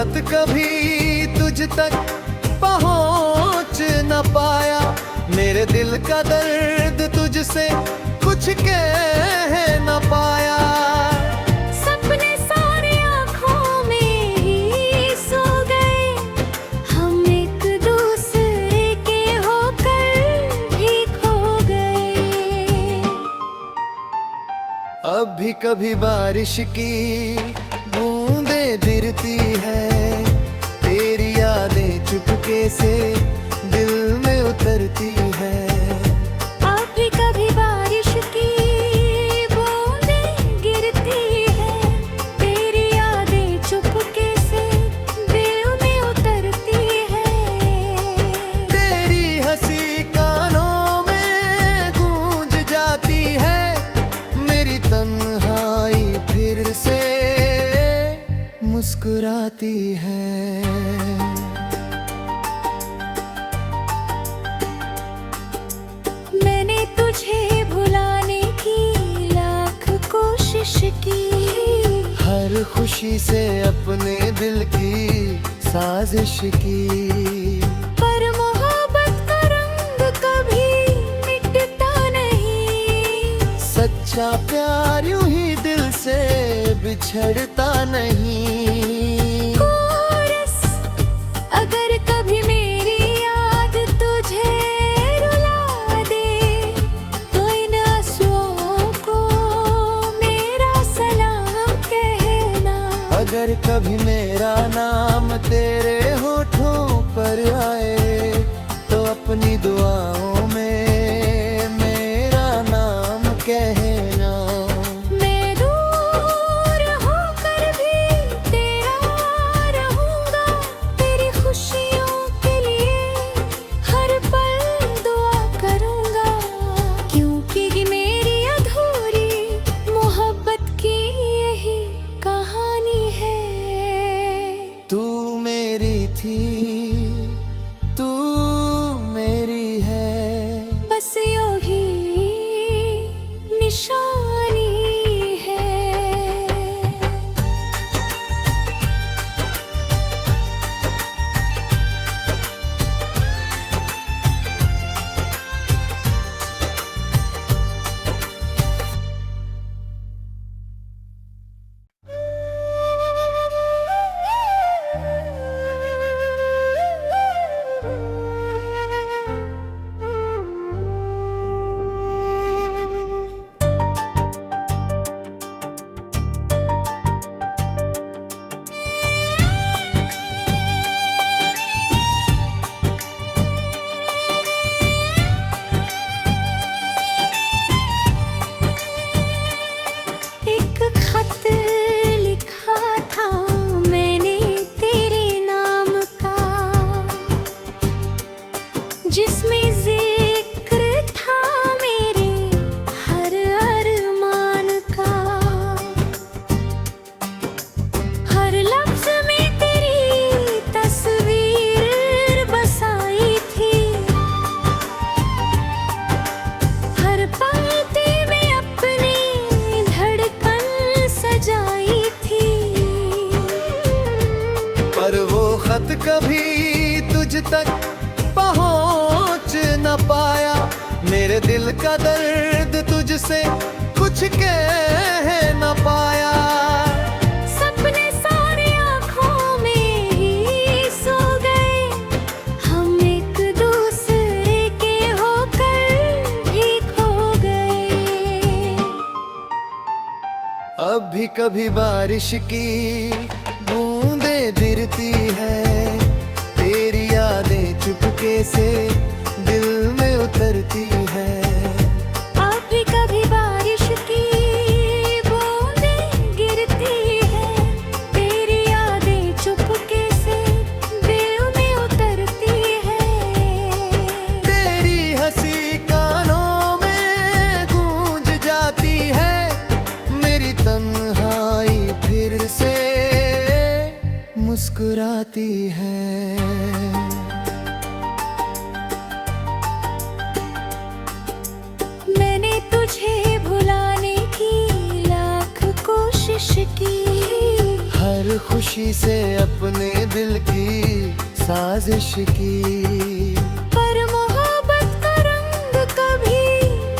खत कभी तुझ तक पहुंच न पाया। मेरे दिल का दर्द तुझसे कुछ कह न पाया। सपने सारे आँखों में ही सो गए, हम एक दूसरे के होकर भी खो गए। अब भी कभी बारिश की बूंदें गिरती है, तेरी यादें चुपके से दिल में उतरती है। अब भी कभी बारिश की बूंदें गिरती है, तेरी यादें चुपके से दिल में उतरती है। तेरी हंसी कानों में गूंज जाती है, मेरी तन्हाई फिर से मुस्कुराती है। मैंने तुझे भुलाने की लाख कोशिश की, हर खुशी से अपने दिल की साजिश की। पर मोहब्बत का रंग कभी मिटता नहीं। सच्चा प्यार यूं ही दिल से बिछड़ता नहीं। कोरस, अगर कभी मेरी याद तुझे रुला दे, तो इन आंसुओं को मेरा सलाम कहना। अगर कभी मेरा नाम तेरे होठों पर आए, तो अपनी दुआओं में मेरा नाम कहना। मैं दूर होकर भी तेरा रहूंगा, तेरी खुशियों के लिए हर पल दुआ करूंगा। क्योंकि मेरी अधूरी मोहब्बत की यही कहानी है। तू मेरी थी, तू मेरी है, बस यूं ही निशानी है। एक खत लिखा था मैंने तेरे नाम का, जिसमें जिक्र था मेरे हर अरमान का। हर लफ्ज में तेरी तस्वीर बसाई थी, हर पंक्ति में अपनी धड़कन सजाई थी। पर वो खत कभी तुझ तक पहुंच न पाया। मेरे दिल का दर्द तुझसे कुछ कह न पाया। सपने सारे आँखों में ही सो गए, हम एक दूसरे के होकर भी खो गए। अब भी कभी बारिश की बूंदें गिरती है, तेरी यादें चुपके से दिल में उतरती है। अब भी कभी बारिश की बूंदें गिरती है, तेरी यादें चुपके से दिल में उतरती है। तेरी हंसी कानों में गूंज जाती है, मेरी तन्हाई फिर से मुस्कुराती है। मैंने तुझे भुलाने की लाख कोशिश की, हर हर खुशी से अपने दिल की साजिश की। पर मोहब्बत का रंग कभी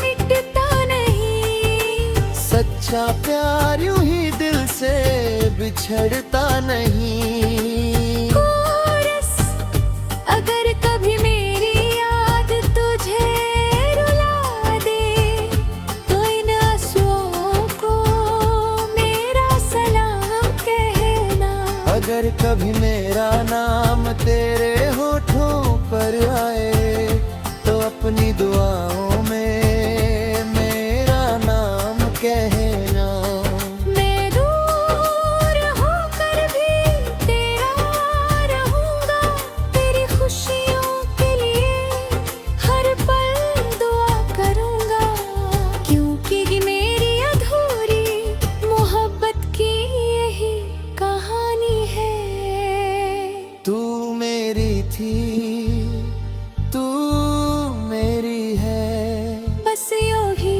मिटता नहीं, सच्चा प्यार यूं ही दिल से बिछड़ता नहीं। कोरस, अगर कभी मेरी याद तुझे रुला दे, तो इन आंसुओं को मेरा सलाम कहना। अगर कभी मेरा नाम तेरे होठों पर आए, तो अपनी दुआओं में मेरा नाम कहना। मैं दूर होकर भी तेरा रहूंगा, तेरी खुशियों के लिए हर पल दुआ करूंगा। क्योंकि ये मेरी अधूरी मोहब्बत की यही कहानी है। तू मेरी थी, तू मेरी है, बस यूं ही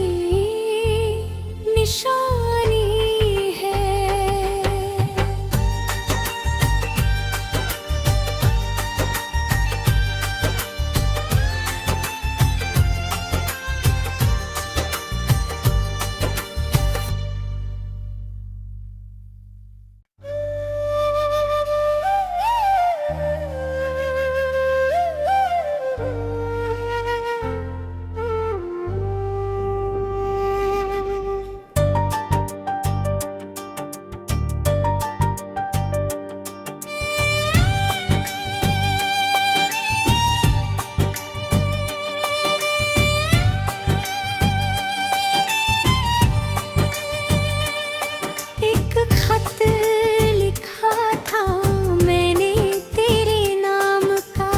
निशानी है। एक खत लिखा था मैंने तेरे नाम का,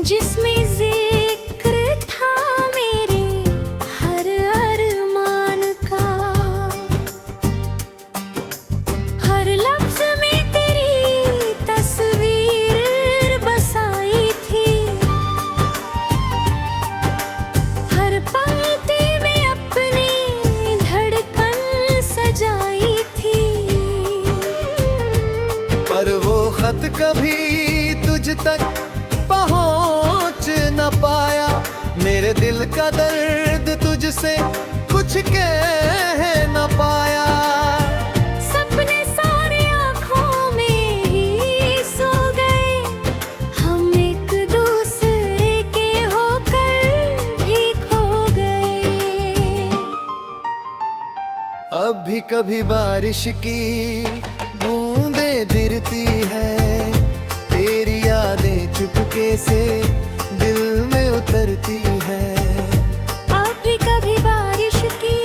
जिसमें जिक्र था मेरे हर अरमान का। हर लफ्ज में तेरी तस्वीर बसाई थी, हर पंक्ति में अपनी धड़कन सजाई थी। पर वो खत कभी तुझ तक पहुंच न पाया। मेरे दिल का दर्द तुझसे कुछ कह न पाया। सपने सारे आँखों में ही सो गए, हम एक दूसरे के होकर भी खो गए। अब भी कभी बारिश की बूंदें गिरती है, तेरी यादें चुपके से दिल में उतरती है। अब भी कभी बारिश की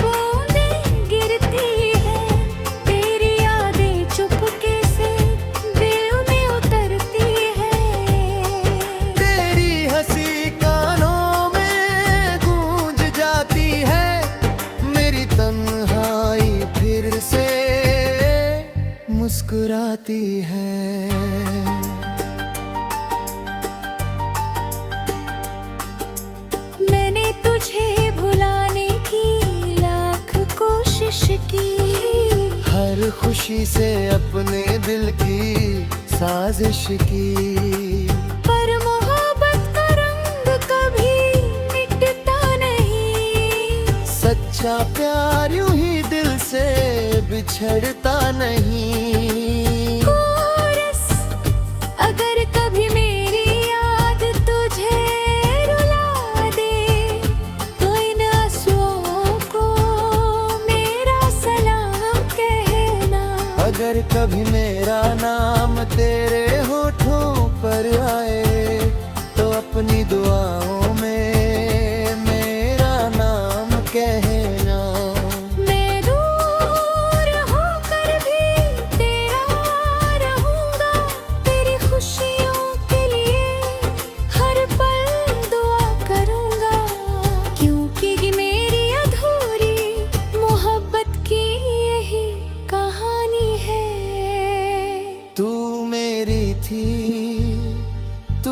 बूंदें गिरती है, तेरी यादें चुपके से दिल में उतरती है। तेरी हंसी कानों में गूंज जाती है, मेरी तन्हाई फिर से मुस्कुराती है। मैंने तुझे भुलाने की लाख कोशिश की, हर खुशी से अपने दिल की साजिश की। पर मोहब्बत का रंग कभी मिटता नहीं, सच्चा प्यार यूं ही दिल से बिछड़ता नहीं। कोरस, अगर कभी मेरी याद तुझे रुला दे, तो इन आंसुओं को मेरा सलाम कहना। अगर कभी मेरा नाम तेरे होठों पर आए, तो अपनी दुआओं में मेरा नाम कहना। मैं दूर होकर भी तेरा रहूंगा, तेरी खुशियों के लिए हर पल दुआ करूंगा। क्योंकि ये मेरी अधूरी मोहब्बत की यही कहानी है। तू मेरी थी, तू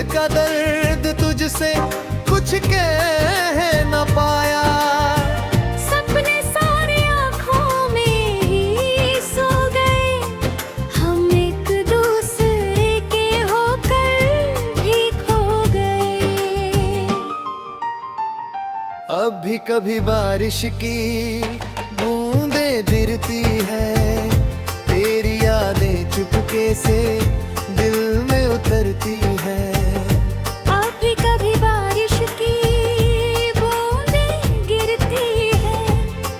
का दर्द तुझसे कुछ कह न पाया। सपने सारे आँखों में ही सो गए, हम एक दूसरे के होकर भी खो गए। अब भी कभी बारिश की बूंदें गिरती है, तेरी यादें चुपके से दिल में उतरती है। अब भी कभी बारिश की बूंदें गिरती है,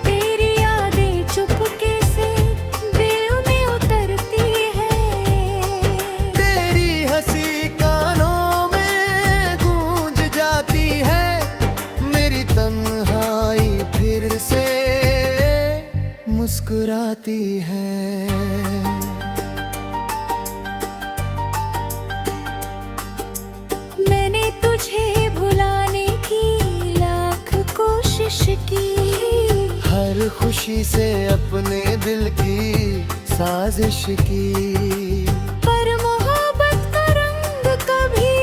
तेरी यादें चुपके से दिल में उतरती है। तेरी हंसी कानों में गूंज जाती है, मेरी तन्हाई फिर से मुस्कुराती है। मैंने तुझे भुलाने की लाख कोशिश की, हर खुशी से अपने दिल की साजिश की, पर मोहब्बत का रंग कभी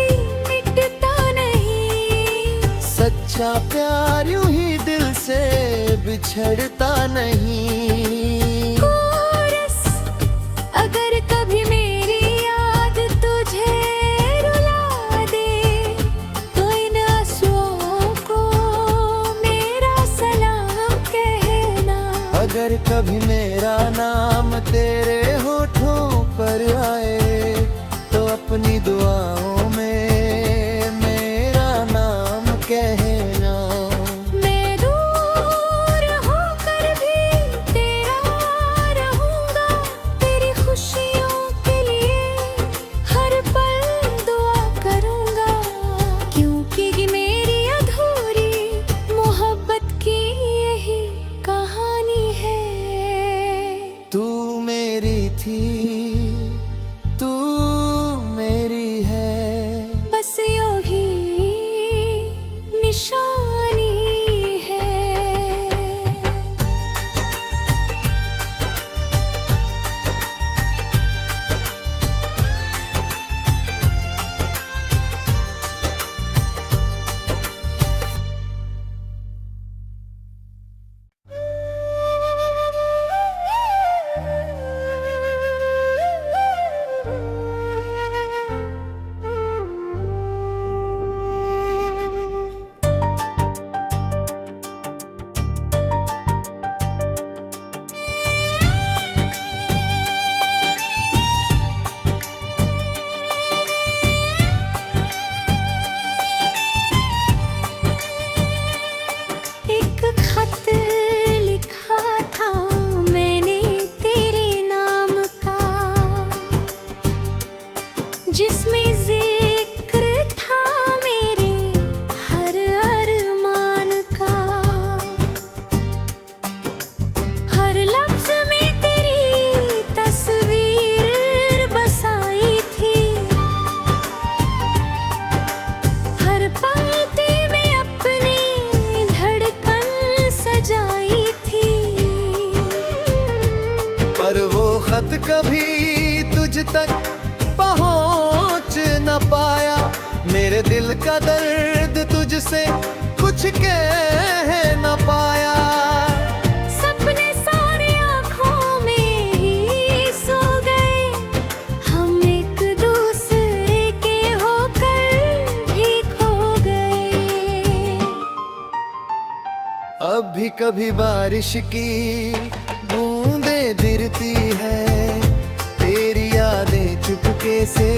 मिटता नहीं। सच्चा प्यार यूं ही दिल से बिछड़ता नहीं। कोरस, अगर कभी मेरी याद तुझे रुला दे, तो इन आंसुओं को मेरा सलाम कहना। अगर कभी मेरा नाम तेरे होठों पर आए, तो अपनी दुआओं में मेरा नाम कहना। मैं दूर होकर भी तेरा रहूंगा, तेरी खुशियों के लिए हर पल दुआ करूंगा। क्योंकि ये मेरी अधूरी मोहब्बत की यही कहानी है। तू मेरी थी, तू मेरी है, बस यूं ही निशानी है। एक खत लिखा था मैंने तेरे नाम का, जिसमें जिक्र था मेरे हर अरमान का। हर लफ्ज में तेरी तस्वीर बसाई थी, हर पंक्ति में अपनी धड़कन सजाई थी। पर वो खत कभी तुझ तक पहुंच न पाया। मेरे दिल का दर्द तुझसे कुछ कह न पाया। सपने सारे आँखों में ही सो गए, हम एक दूसरे के होकर भी खो गए। अब भी कभी बारिश की बूंदें गिरती है, तेरी यादें चुपके से